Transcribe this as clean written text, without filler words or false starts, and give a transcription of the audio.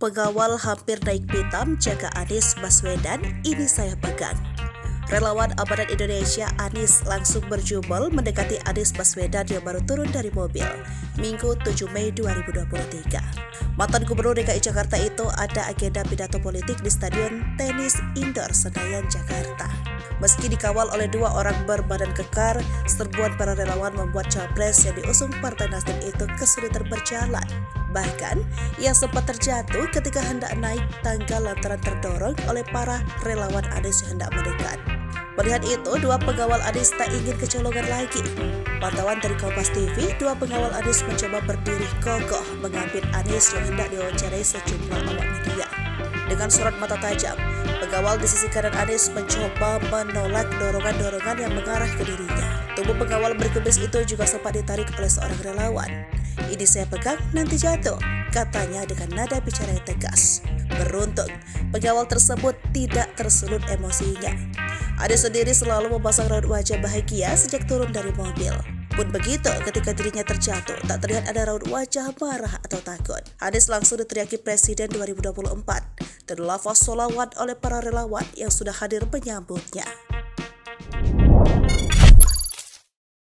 Pengawal hampir naik pitam jaga Anies Baswedan, ini saya pegang. Relawan Amanat Indonesia Anies langsung berjubel mendekati Anies Baswedan yang baru turun dari mobil Minggu 7 Mei 2023. Mantan Gubernur DKI Jakarta itu ada agenda pidato politik di Stadion Tenis Indoor Senayan, Jakarta. Meski dikawal oleh dua orang berbadan kekar, serbuan para relawan membuat capres yang diusung Partai Nasdem itu kesulitan berjalan. Bahkan, ia sempat terjatuh ketika hendak naik tangga lantaran terdorong oleh para relawan Anies yang hendak mendekat. Melihat itu, dua pengawal Anies tak ingin kecolongan lagi. Pantauan dari Kompas TV, dua pengawal Anies mencoba berdiri kokoh mengambil Anies yang hendak diwawancarai sejumlah awak media. Dengan sorot mata tajam, pengawal di sisi kanan Anies mencoba menolak dorongan-dorongan yang mengarah ke dirinya. Tubuh pengawal berkebis itu juga sempat ditarik oleh seorang relawan. "Ini saya pegang, nanti jatuh," katanya dengan nada bicara yang tegas. Beruntung, pengawal tersebut tidak tersulut emosinya. Anies sendiri selalu memasang raut wajah bahagia sejak turun dari mobil. Pun begitu, ketika dirinya terjatuh, tak terlihat ada raut wajah marah atau takut. Anies langsung diteriaki Presiden 2024 dan lafaz sholawat oleh para relawan yang sudah hadir menyambutnya.